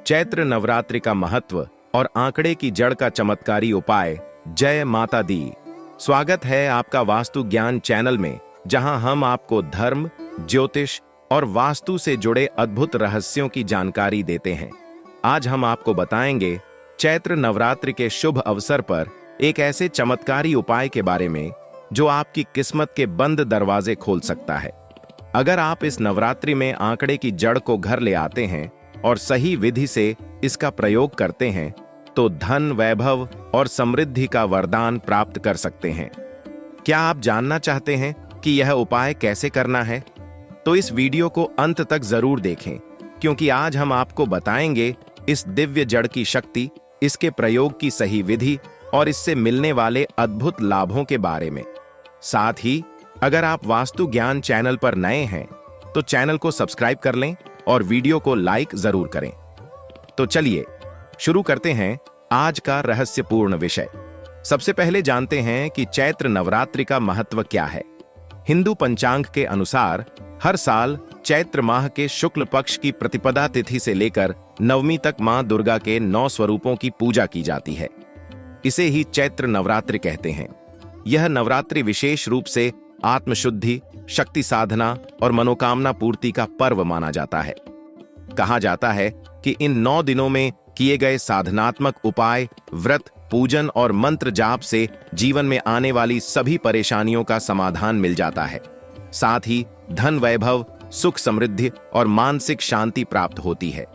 चैत्र नवरात्रि का महत्व और आंकड़े की जड़ का चमत्कारी उपाय। जय माता दी। स्वागत है आपका वास्तु ज्ञान चैनल में, जहां हम आपको धर्म, ज्योतिष और वास्तु से जुड़े अद्भुत रहस्यों की जानकारी देते हैं। आज हम आपको बताएंगे चैत्र नवरात्रि के शुभ अवसर पर एक ऐसे चमत्कारी उपाय के बारे में जो आपकी किस्मत के बंद दरवाजे खोल सकता है। अगर आप इस नवरात्रि में आंकड़े की जड़ को घर ले आते हैं और सही विधि से इसका प्रयोग करते हैं तो धन, वैभव और समृद्धि का वरदान प्राप्त कर सकते हैं। क्या आप जानना चाहते हैं कि यह उपाय कैसे करना है? तो इस वीडियो को अंत तक जरूर देखें, क्योंकि आज हम आपको बताएंगे इस दिव्य जड़ की शक्ति, इसके प्रयोग की सही विधि और इससे मिलने वाले अद्भुत लाभों के बारे में। साथ ही अगर आप वास्तु ज्ञान चैनल पर नए हैं तो चैनल को सब्सक्राइब कर लें और वीडियो को लाइक जरूर करें। तो चलिए शुरू करते हैं आज का रहस्यपूर्ण विषय। सबसे पहले जानते हैं कि चैत्र नवरात्रि का महत्व क्या है। हिंदू पंचांग के अनुसार हर साल चैत्र माह के शुक्ल पक्ष की प्रतिपदा तिथि से लेकर नवमी तक मां दुर्गा के 9 स्वरूपों की पूजा की जाती है। इसे ही चैत्र नवरात्रि कहते हैं। यह नवरात्रि विशेष रूप से आत्मशुद्धि, शक्ति साधना और मनोकामना पूर्ति का पर्व माना जाता है। कहा जाता है कि इन 9 दिनों में किए गए साधनात्मक उपाय, व्रत, पूजन और मंत्र जाप से जीवन में आने वाली सभी परेशानियों का समाधान मिल जाता है। साथ ही धन, वैभव, सुख, समृद्धि और मानसिक शांति प्राप्त होती है।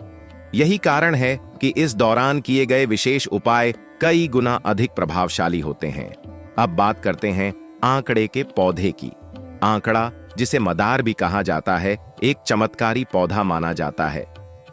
यही कारण है कि इस दौरान किए गए विशेष उपाय कई गुना अधिक प्रभावशाली होते हैं। अब बात करते हैं आंकड़े के पौधे की। आंकड़ा, जिसे मदार भी कहा जाता है, एक चमत्कारी पौधा माना जाता है।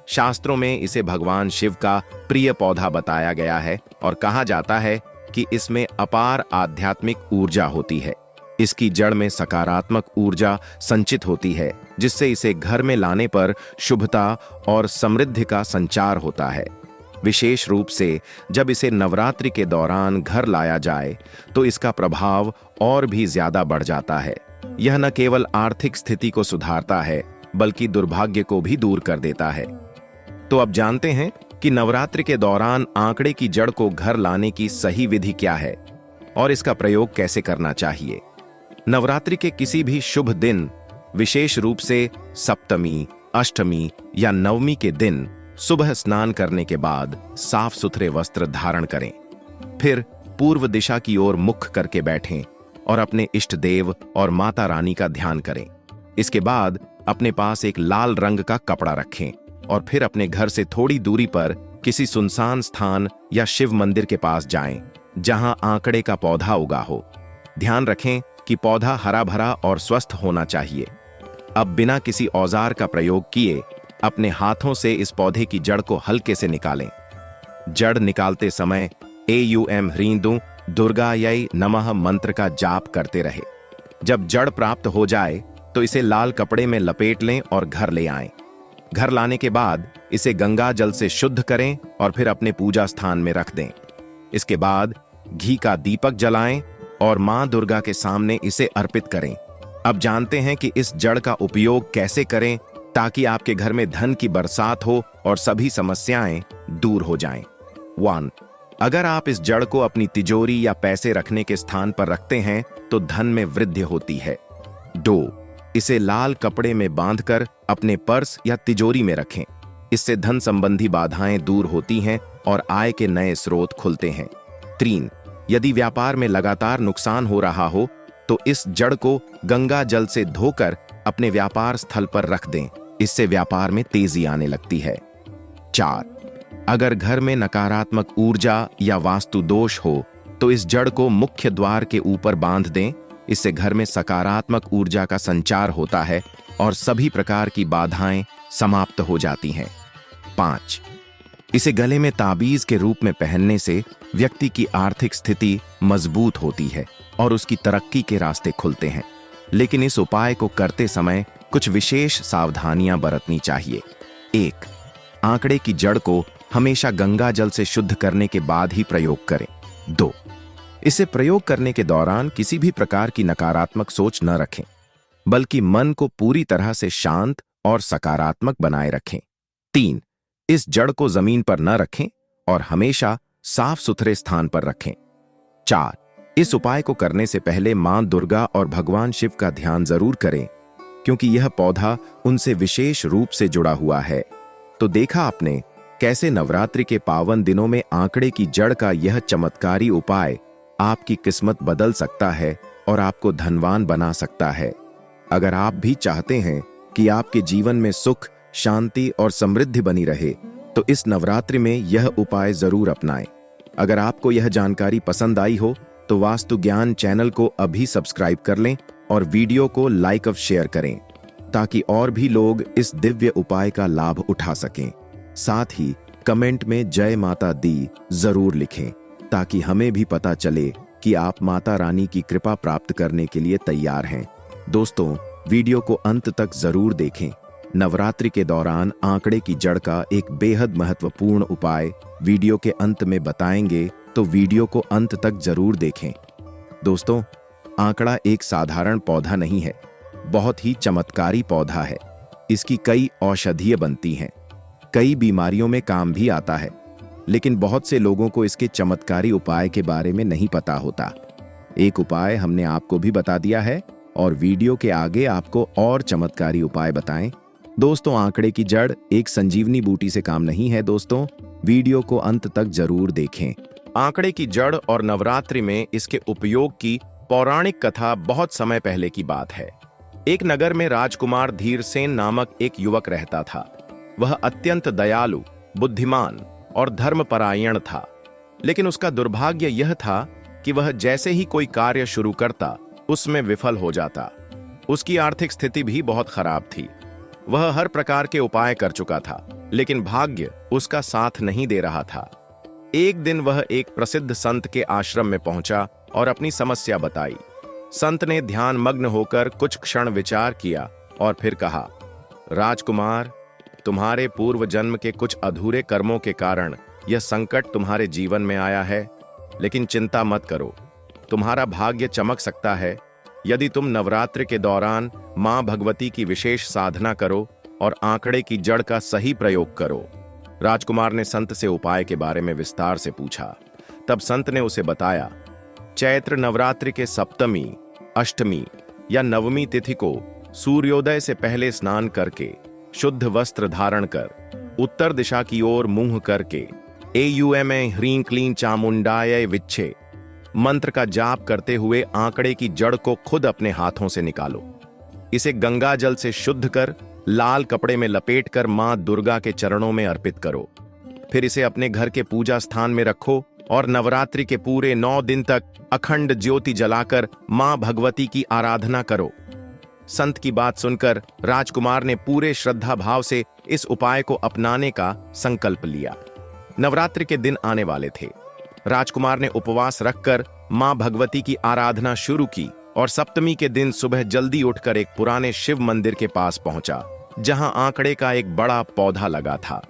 शास्त्रों में इसे भगवान शिव का प्रिय पौधा बताया गया है और कहा जाता है कि इसमें अपार आध्यात्मिक ऊर्जा होती है। इसकी जड़ में सकारात्मक ऊर्जा संचित होती है, जिससे इसे घर में लाने पर शुभता और समृद्धि का संचार होता है। विशेष रूप से जब इसे नवरात्रि के दौरान घर लाया जाए तो इसका प्रभाव और भी ज्यादा बढ़ जाता है। यह न केवल आर्थिक स्थिति को सुधारता है, बल्कि दुर्भाग्य को भी दूर कर देता है। तो अब जानते हैं कि नवरात्रि के दौरान आंकड़े की जड़ को घर लाने की सही विधि क्या है और इसका प्रयोग कैसे करना चाहिए। नवरात्रि के किसी भी शुभ दिन, विशेष रूप से सप्तमी, अष्टमी या नवमी के दिन सुबह स्नान करने के बाद साफ सुथरे वस्त्र धारण करें। फिर पूर्व दिशा की ओर मुख करके बैठें और अपने इष्ट देव और माता रानी का ध्यान करें। इसके बाद अपने पास एक लाल रंग का कपड़ा रखें और फिर अपने घर से थोड़ी दूरी पर किसी सुनसान स्थान या शिव मंदिर के पास जाएं, जहां आंकड़े का पौधा उगा हो। ध्यान रखें कि पौधा हरा भरा और स्वस्थ होना चाहिए। अब बिना किसी औजार का प्रयोग किए अपने हाथों से इस पौधे की जड़ को हल्के से निकालें। जड़ निकालते समय एयूएम ह्रीं दुर्गायै नमः मंत्र का जाप करते रहे। जब जड़ प्राप्त हो जाए तो इसे लाल कपड़े में लपेट लें और घर ले आएं। घर लाने के बाद इसे गंगा जल से शुद्ध करें और फिर अपने पूजा स्थान में रख दें। इसके बाद घी का दीपक जलाएं और मां दुर्गा के सामने इसे अर्पित करें। अब जानते हैं कि इस जड़ का उपयोग कैसे करें ताकि आपके घर में धन की बरसात हो और सभी समस्याएं दूर हो जाएं। 1. अगर आप इस जड़ को अपनी तिजोरी या पैसे रखने के स्थान पर रखते हैं तो धन में वृद्धि होती है। 2. इसे लाल कपड़े में बांधकर अपने पर्स या तिजोरी में रखें। इससे धन संबंधी बाधाएं दूर होती हैं और आय के नए स्रोत खुलते हैं। 3. यदि व्यापार में लगातार नुकसान हो रहा हो तो इस जड़ को गंगा जल से धोकर अपने व्यापार स्थल पर रख दें। इससे व्यापार में तेजी आने लगती है। 4. अगर घर में नकारात्मक ऊर्जा या वास्तु दोष हो तो इस जड़ को मुख्य द्वार के ऊपर बांध दें। इससे घर में सकारात्मक ऊर्जा का संचार होता है और सभी प्रकार की बाधाएं समाप्त हो जाती हैं। 5. इसे गले में ताबीज के रूप में पहनने से व्यक्ति की आर्थिक स्थिति मजबूत होती है और उसकी तरक्की के रास्ते खुलते हैं। लेकिन इस उपाय को करते समय कुछ विशेष सावधानियां बरतनी चाहिए। 1. आंकड़े की जड़ को हमेशा गंगा जल से शुद्ध करने के बाद ही प्रयोग करें। 2. इसे प्रयोग करने के दौरान किसी भी प्रकार की नकारात्मक सोच न रखें, बल्कि मन को पूरी तरह से शांत और सकारात्मक बनाए रखें। 3. इस जड़ को जमीन पर न रखें और हमेशा साफ सुथरे स्थान पर रखें। 4. इस उपाय को करने से पहले मां दुर्गा और भगवान शिव का ध्यान जरूर करें, क्योंकि यह पौधा उनसे विशेष रूप से जुड़ा हुआ है। तो देखा आपने कैसे नवरात्रि के पावन दिनों में आंकड़े की जड़ का यह चमत्कारी उपाय आपकी किस्मत बदल सकता है और आपको धनवान बना सकता है। अगर आप भी चाहते हैं कि आपके जीवन में सुख, शांति और समृद्धि बनी रहे, तो इस नवरात्रि में यह उपाय जरूर अपनाएं। अगर आपको यह जानकारी पसंद आई हो तो वास्तु ज्ञान चैनल को अभी सब्सक्राइब कर लें और वीडियो को लाइक और शेयर करें, ताकि और भी लोग इस दिव्य उपाय का लाभ उठा सकें। साथ ही कमेंट में जय माता दी जरूर लिखें, ताकि हमें भी पता चले कि आप माता रानी की कृपा प्राप्त करने के लिए तैयार हैं। दोस्तों, वीडियो को अंत तक जरूर देखें। नवरात्रि के दौरान आंकड़े की जड़ का एक बेहद महत्वपूर्ण उपाय वीडियो के अंत में बताएंगे, तो वीडियो को अंत तक जरूर देखें। दोस्तों, आंकड़ा एक साधारण पौधा नहीं है, बहुत ही चमत्कारी पौधा है। इसकी कई औषधियां बनती हैं, कई बीमारियों में काम भी आता है, लेकिन बहुत से लोगों को इसके चमत्कारी उपाय के बारे में नहीं पता होता। एक उपाय हमने आपको भी बता दिया है और वीडियो के आगे आपको और चमत्कारी उपाय बताएं। दोस्तों, आंकड़े की जड़ एक संजीवनी बूटी से काम नहीं है। दोस्तों, वीडियो को अंत तक जरूर देखें। आंकड़े की जड़ और नवरात्रि में इसके उपयोग की पौराणिक कथा बहुत समय पहले की बात है। एक नगर में राजकुमार धीरसेन नामक एक युवक रहता था। वह अत्यंत दयालु, बुद्धिमान और धर्मपरायण था, लेकिन उसका दुर्भाग्य यह था कि वह जैसे ही कोई कार्य शुरू करता, उसमें विफल हो जाता। उसकी आर्थिक स्थिति भी बहुत खराब थी। वह हर प्रकार के उपाय कर चुका था, लेकिन भाग्य उसका साथ नहीं दे रहा था। एक दिन वह एक प्रसिद्ध संत के आश्रम में पहुंचा और अपनी समस्या बताई। संत ने ध्यान मग्न होकर कुछ क्षण विचार किया और फिर कहा, राजकुमार, तुम्हारे पूर्व जन्म के कुछ अधूरे कर्मों के कारण यह संकट तुम्हारे जीवन में आया है, लेकिन चिंता मत करो, तुम्हारा भाग्य चमक सकता है यदि तुम नवरात्रि के दौरान मां भगवती की विशेष साधना करो और आंकड़े की जड़ का सही प्रयोग करो। राजकुमार ने संत से उपाय के बारे में विस्तार से पूछा। तब संत ने उसे बताया, चैत्र नवरात्रि के सप्तमी, अष्टमी या नवमी तिथि को सूर्योदय से पहले स्नान करके, शुद्ध वस्त्र धारण कर, उत्तर दिशा की ओर मुंह करके एयुएम ह्रीं क्लीं चामुंडाय विच्छे मंत्र का जाप करते हुए आंकड़े की जड़ को खुद अपने हाथों से निकालो। इसे गंगा जल से शुद्ध कर लाल कपड़े में लपेटकर मां दुर्गा के चरणों में अर्पित करो। फिर इसे अपने घर के पूजा स्थान में रखो और नवरात्रि के पूरे 9 दिन तक अखंड ज्योति जलाकर मां भगवती की आराधना करो। संत की बात सुनकर राजकुमार ने पूरे श्रद्धा भाव से इस उपाय को अपनाने का संकल्प लिया। नवरात्रि के दिन आने वाले थे। राजकुमार ने उपवास रखकर मां भगवती की आराधना शुरू की और सप्तमी के दिन सुबह जल्दी उठकर एक पुराने शिव मंदिर के पास पहुंचा, जहां आंकड़े का एक बड़ा पौधा लगा था।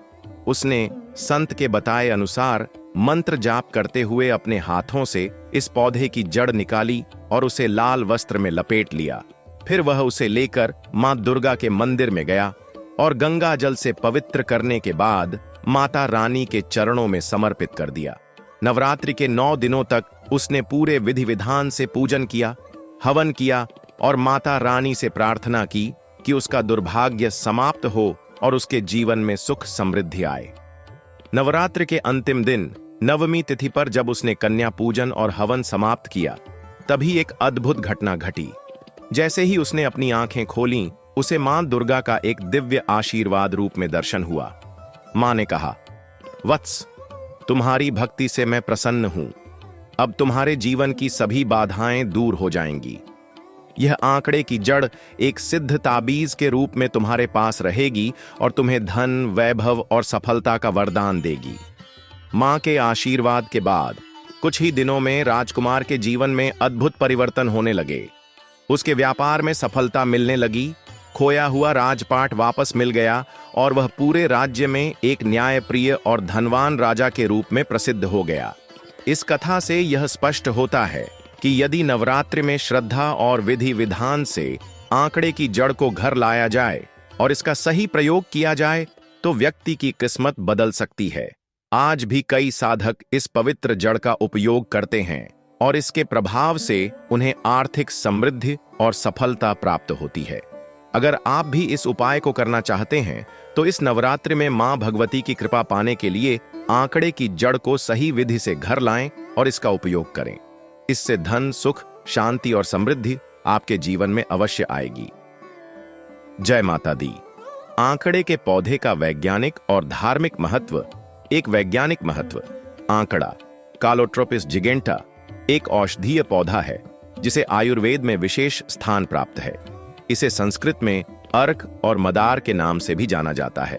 उसने संत के बताए अनुसार मंत्र जाप करते हुए अपने हाथों से इस पौधे की जड़ निकाली और उसे लाल वस्त्र में लपेट लिया। फिर वह उसे लेकर मां दुर्गा के मंदिर में गया और गंगा जल से पवित्र करने के बाद माता रानी के चरणों में समर्पित कर दिया। नवरात्रि के 9 दिनों तक उसने पूरे विधि विधान से पूजन किया, हवन किया और माता रानी से प्रार्थना की कि उसका दुर्भाग्य समाप्त हो और उसके जीवन में सुख समृद्धि आए। नवरात्रि के अंतिम दिन नवमी तिथि पर जब उसने कन्या पूजन और हवन समाप्त किया, तभी एक अद्भुत घटना घटी। जैसे ही उसने अपनी आंखें खोलीं, उसे मां दुर्गा का एक दिव्य आशीर्वाद रूप में दर्शन हुआ। मां ने कहा, वत्स, तुम्हारी भक्ति से मैं प्रसन्न हूं। अब तुम्हारे जीवन की सभी बाधाएं दूर हो जाएंगी। यह आंकड़े की जड़ एक सिद्ध ताबीज के रूप में तुम्हारे पास रहेगी और तुम्हें धन, वैभव और सफलता का वरदान देगी। मां के आशीर्वाद के बाद कुछ ही दिनों में राजकुमार के जीवन में अद्भुत परिवर्तन होने लगे। उसके व्यापार में सफलता मिलने लगी, खोया हुआ राजपाट वापस मिल गया और वह पूरे राज्य में एक न्यायप्रिय और धनवान राजा के रूप में प्रसिद्ध हो गया। इस कथा से यह स्पष्ट होता है कि यदि नवरात्रि में श्रद्धा और विधि विधान से आंकड़े की जड़ को घर लाया जाए और इसका सही प्रयोग किया जाए, तो व्यक्ति की किस्मत बदल सकती है। आज भी कई साधक इस पवित्र जड़ का उपयोग करते हैं और इसके प्रभाव से उन्हें आर्थिक समृद्धि और सफलता प्राप्त होती है। अगर आप भी इस उपाय को करना चाहते हैं तो इस नवरात्रि में मां भगवती की कृपा पाने के लिए आंकड़े की जड़ को सही विधि से घर लाएं और इसका उपयोग करें। इससे धन, सुख, शांति और समृद्धि आपके जीवन में अवश्य आएगी। जय माता दी। आंकड़े के पौधे का वैज्ञानिक और धार्मिक महत्व। एक वैज्ञानिक महत्व। आंकड़ा कालोट्रोपिस जिगेंटा एक औषधीय पौधा है जिसे आयुर्वेद में विशेष स्थान प्राप्त है। इसे संस्कृत में अर्क और मदार के नाम से भी जाना जाता है।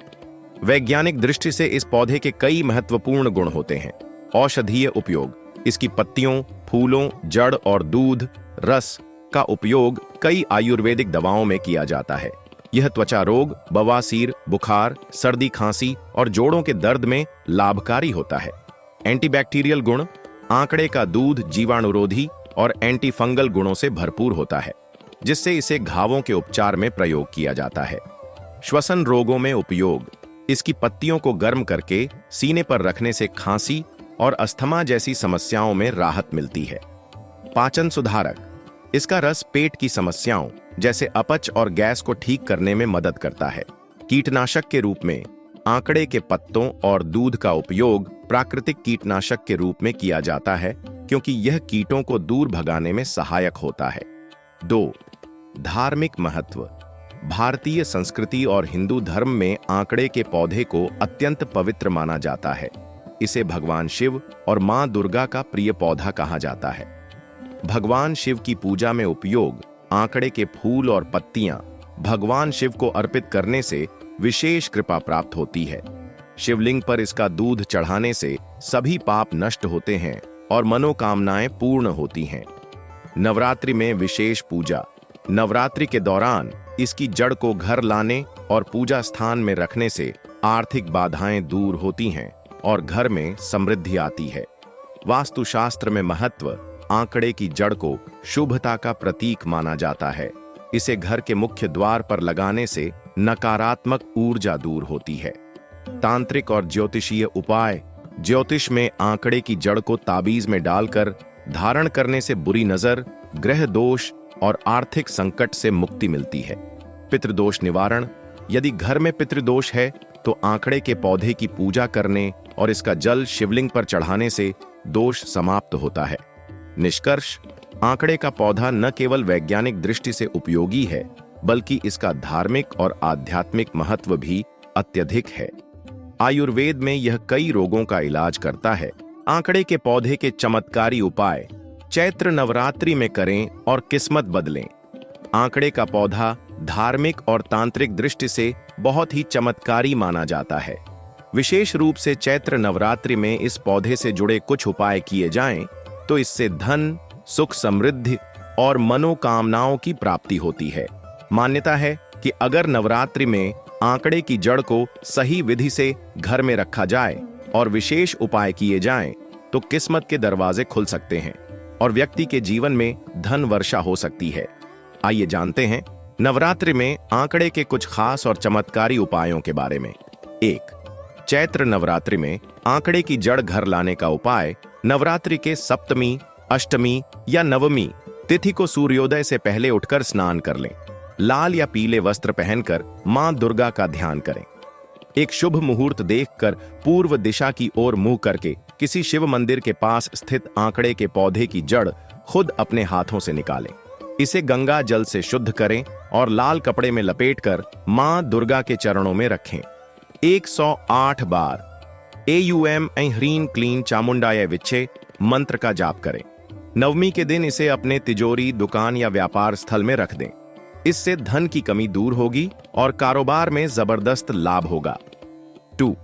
वैज्ञानिक दृष्टि से इस पौधे के कई महत्वपूर्ण गुण होते हैं। औषधीय उपयोग। इसकी पत्तियों, फूलों, जड़ और दूध, रस का उपयोग कई आयुर्वेदिक दवाओं में किया जाता है। यह त्वचा रोग, बवासीर, बुखार, सर्दी, खांसी और जोड़ों के दर्द में लाभकारी होता है। एंटीबैक्टीरियल गुण। आंकड़े का दूध जीवाणुरोधी और एंटी फंगल गुणों से भरपूर होता है, जिससे इसे घावों के उपचार में प्रयोग किया जाता है। श्वसन रोगों में उपयोग। इसकी पत्तियों को गर्म करके सीने पर रखने से खांसी और अस्थमा जैसी समस्याओं में राहत मिलती है। पाचन सुधारक। इसका रस पेट की समस्याओं जैसे अपच और गैस को ठीक करने में मदद करता है। कीटनाशक के रूप में आंकड़े के पत्तों और दूध का उपयोग प्राकृतिक कीटनाशक के रूप में किया जाता है, क्योंकि यह कीटों को दूर भगाने में सहायक होता है। 2. धार्मिक महत्व। भारतीय संस्कृति और हिंदू धर्म में आंकड़े के पौधे को अत्यंत पवित्र माना जाता है। इसे भगवान शिव और मां दुर्गा का प्रिय पौधा कहा जाता है। भगवान शिव की पूजा में उपयोग। आंकड़े के फूल और पत्तियां भगवान शिव को अर्पित करने से विशेष कृपा प्राप्त होती है। शिवलिंग पर इसका दूध चढ़ाने से सभी पाप नष्ट होते हैं और मनोकामनाएं पूर्ण होती हैं। नवरात्रि में विशेष पूजा। नवरात्रि के दौरान इसकी जड़ को घर लाने और पूजा स्थान में रखने से आर्थिक बाधाएं दूर होती हैं और घर में समृद्धि आती है। वास्तुशास्त्र में महत्व। आंकड़े की जड़ को शुभता का प्रतीक माना जाता है। इसे घर के मुख्य द्वार पर लगाने से नकारात्मक ऊर्जा दूर होती है। तांत्रिक और ज्योतिषीय उपाय। ज्योतिष में आंकड़े की जड़ को ताबीज में डालकर धारण करने से बुरी नजर, ग्रह दोष और आर्थिक संकट से मुक्ति मिलती है। पितृदोष निवारण। यदि घर में पितृदोष है तो आंकड़े के पौधे की पूजा करने और इसका जल शिवलिंग पर चढ़ाने से दोष समाप्त होता है। निष्कर्ष। आंकड़े का पौधा न केवल वैज्ञानिक दृष्टि से उपयोगी है, बल्कि इसका धार्मिक और आध्यात्मिक महत्व भी अत्यधिक है। आयुर्वेद में यह कई रोगों का इलाज करता है। आंकड़े के पौधे के चमत्कारी उपाय चैत्र नवरात्रि में करें और किस्मत बदलें। आंकड़े का पौधा धार्मिक और तांत्रिक दृष्टि से बहुत ही चमत्कारी माना जाता है। विशेष रूप से चैत्र नवरात्रि में इस पौधे से जुड़े कुछ उपाय किए जाएं तो इससे धन, सुख, समृद्धि और मनोकामनाओं की प्राप्ति होती है। मान्यता है कि अगर नवरात्रि में आंकड़े की जड़ को सही विधि से घर में रखा जाए और विशेष उपाय किए जाएं तो किस्मत के दरवाजे खुल सकते हैं और व्यक्ति के जीवन में धन वर्षा हो सकती है। आइए जानते हैं नवरात्रि में आंकड़े के कुछ खास और चमत्कारी उपायों के बारे में। 1. चैत्र नवरात्रि में आंकड़े की जड़ घर लाने का उपाय। नवरात्रि के सप्तमी, अष्टमी या नवमी तिथि को सूर्योदय से पहले उठकर स्नान कर लें। लाल या पीले वस्त्र पहनकर मां दुर्गा का ध्यान करें। एक शुभ मुहूर्त देखकर पूर्व दिशा की ओर मुंह करके किसी शिव मंदिर के पास स्थित आंकड़े के पौधे की जड़ खुद अपने हाथों से निकालें। इसे गंगा जल से शुद्ध करें और लाल कपड़े में लपेटकर मां दुर्गा के चरणों में रखें। 108 बार AUM ऐं ह्रीं क्लीं चामुंडाय विच्छे मंत्र का जाप करें। नवमी के दिन इसे अपने तिजोरी, दुकान या व्यापार स्थल में रख दें। इससे धन की कमी दूर होगी और कारोबार में जबरदस्त लाभ होगा। 2.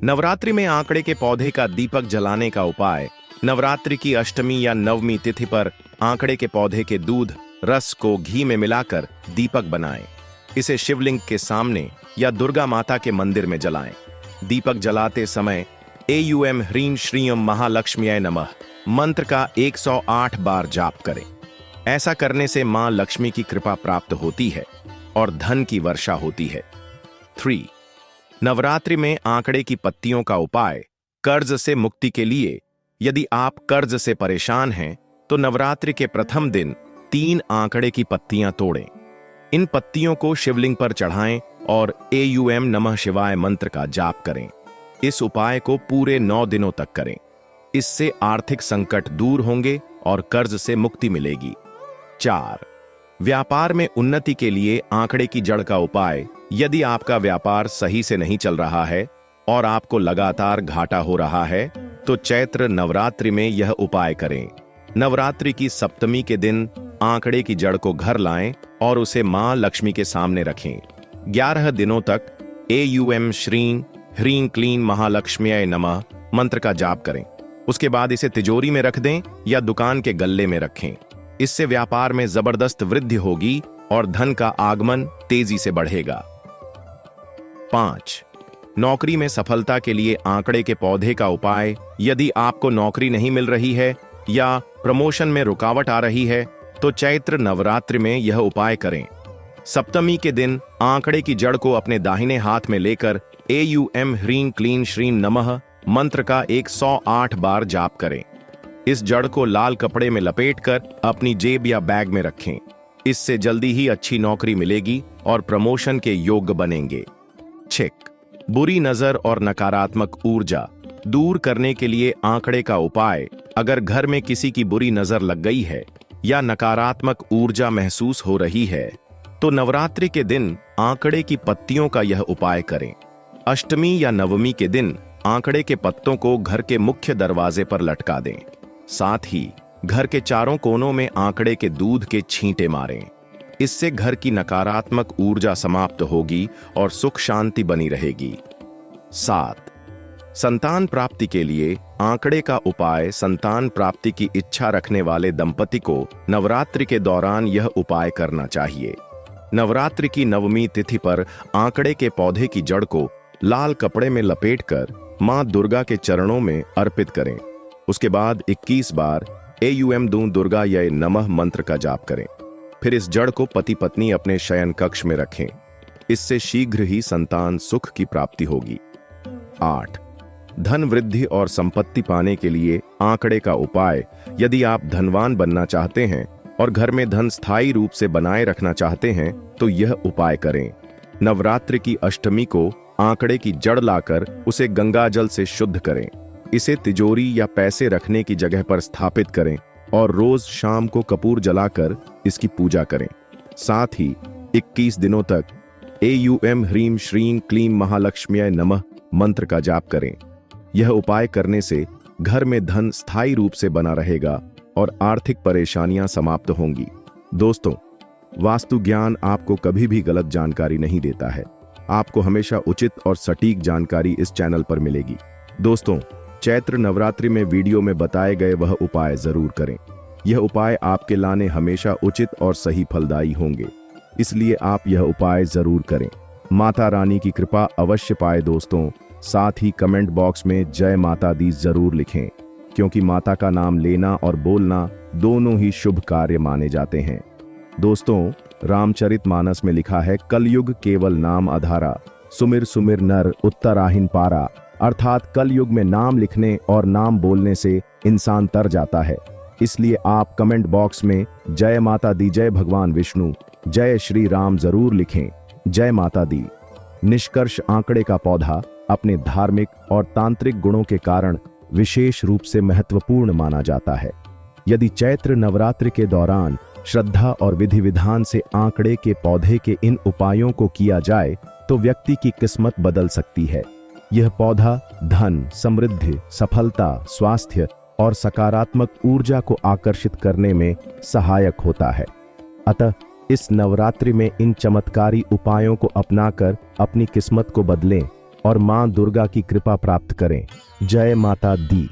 नवरात्रि में आंकड़े के पौधे का दीपक जलाने का उपाय। नवरात्रि की अष्टमी या नवमी तिथि पर आंकड़े के पौधे के दूध रस को घी में मिलाकर दीपक बनाएं। इसे शिवलिंग के सामने या दुर्गा माता के मंदिर में जलाएं। दीपक जलाते समय AUM ह्रीं श्रीं महालक्ष्म्यै नमः मंत्र का 108 बार जाप करें। ऐसा करने से मां लक्ष्मी की कृपा प्राप्त होती है और धन की वर्षा होती है। 3. नवरात्रि में आंकड़े की पत्तियों का उपाय। कर्ज से मुक्ति के लिए। यदि आप कर्ज से परेशान हैं तो नवरात्रि के प्रथम दिन 3 आंकड़े की पत्तियां तोड़ें। इन पत्तियों को शिवलिंग पर चढ़ाएं और एयूएम नमः शिवाय मंत्र का जाप करें। इस उपाय को पूरे 9 दिनों तक करें। इससे आर्थिक संकट दूर होंगे और कर्ज से मुक्ति मिलेगी। 4. व्यापार में उन्नति के लिए आंकड़े की जड़ का उपाय। यदि आपका व्यापार सही से नहीं चल रहा है और आपको लगातार घाटा हो रहा है तो चैत्र नवरात्रि में यह उपाय करें। नवरात्रि की सप्तमी के दिन आंकड़े की जड़ को घर लाएं और उसे मां लक्ष्मी के सामने रखें। 11 दिनों तक एयूएम श्रीं ह्रीं क्लीं महालक्ष्म्यै नमः मंत्र का जाप करें। उसके बाद इसे तिजोरी में रख दें या दुकान के गल्ले में रखें। इससे व्यापार में जबरदस्त वृद्धि होगी और धन का आगमन तेजी से बढ़ेगा। 5. नौकरी में सफलता के लिए आंकड़े के पौधे का उपाय। यदि आपको नौकरी नहीं मिल रही है या प्रमोशन में रुकावट आ रही है तो चैत्र नवरात्रि में यह उपाय करें। सप्तमी के दिन आंकड़े की जड़ को अपने दाहिने हाथ में लेकर एयूएम ह्रीं क्लीं श्रीं नमः मंत्र का 108 बार जाप करें। इस जड़ को लाल कपड़े में लपेटकर अपनी जेब या बैग में रखें। इससे जल्दी ही अच्छी नौकरी मिलेगी और प्रमोशन के योग्य बनेंगे। 6. बुरी नजर और नकारात्मक ऊर्जा दूर करने के लिए आंकड़े का उपाय। अगर घर में किसी की बुरी नजर लग गई है या नकारात्मक ऊर्जा महसूस हो रही है तो नवरात्रि के दिन आंकड़े की पत्तियों का यह उपाय करें। अष्टमी या नवमी के दिन आंकड़े के पत्तों को घर के मुख्य दरवाजे पर लटका दें। साथ ही घर के चारों कोनों में आंकड़े के दूध के छींटे मारें। इससे घर की नकारात्मक ऊर्जा समाप्त होगी और सुख शांति बनी रहेगी। 7. संतान प्राप्ति के लिए आंकड़े का उपाय। संतान प्राप्ति की इच्छा रखने वाले दंपति को नवरात्रि के दौरान यह उपाय करना चाहिए। नवरात्रि की नवमी तिथि पर आंकड़े के पौधे की जड़ को लाल कपड़े में लपेटकर मां दुर्गा के चरणों में अर्पित करें। उसके बाद 21 बार एयूएम दूं दुर्गा य नमः मंत्र का जाप करें। फिर इस जड़ को पति पत्नी अपने शयन कक्ष में रखें। इससे शीघ्र ही संतान सुख की प्राप्ति होगी। 8. धन वृद्धि और संपत्ति पाने के लिए आंकड़े का उपाय। यदि आप धनवान बनना चाहते हैं और घर में धन स्थायी रूप से बनाए रखना चाहते हैं तो यह उपाय करें। नवरात्रि की अष्टमी को आंकड़े की जड़ लाकर उसे गंगा जल से शुद्ध करें। इसे तिजोरी या पैसे रखने की जगह पर स्थापित करें और रोज शाम को कपूर जलाकर इसकी पूजा करें। साथ ही 21 दिनों तक एयूएम ह्रीं श्रीं क्लीं महालक्ष्म्यै नमः मंत्र का जाप करें। यह उपाय करने से घर में धन स्थायी रूप से बना रहेगा और आर्थिक परेशानियां समाप्त होंगी। दोस्तों, वास्तु ज्ञान आपको कभी भी गलत जानकारी नहीं देता है। आपको हमेशा उचित और सटीक जानकारी इस चैनल पर मिलेगी। दोस्तों, चैत्र नवरात्रि में वीडियो में बताए गए वह उपाय जरूर करें। यह उपाय आपके लाने हमेशा उचित और सही फलदायी होंगे, इसलिए आप यह उपाय जरूर करें। माता रानी की कृपा अवश्य पाए दोस्तों। साथ ही कमेंट बॉक्स में जय माता दी जरूर लिखें, क्योंकि माता का नाम लेना और बोलना दोनों ही शुभ कार्य माने जाते हैं। दोस्तों, रामचरितमानस में लिखा है, कलयुग केवल नाम आधारा, सुमिर सुमिर नर उत्तराहीन पारा। अर्थात कलयुग में नाम लिखने और नाम बोलने से इंसान तर जाता है। इसलिए आप कमेंट बॉक्स में जय माता दी, जय भगवान विष्णु, जय श्री राम जरूर लिखें। जय माता दी। निष्कर्ष, आंकड़े का पौधा अपने धार्मिक और तांत्रिक गुणों के कारण विशेष रूप से महत्वपूर्ण माना जाता है। यदि चैत्र नवरात्रि के दौरान श्रद्धा और विधि विधान से आंकड़े के पौधे के इन उपायों को किया जाए तो व्यक्ति की किस्मत बदल सकती है। यह पौधा धन, समृद्धि, सफलता, स्वास्थ्य और सकारात्मक ऊर्जा को आकर्षित करने में सहायक होता है। अतः इस नवरात्रि में इन चमत्कारी उपायों को अपनाकर अपनी किस्मत को बदलें और मां दुर्गा की कृपा प्राप्त करें। जय माता दी।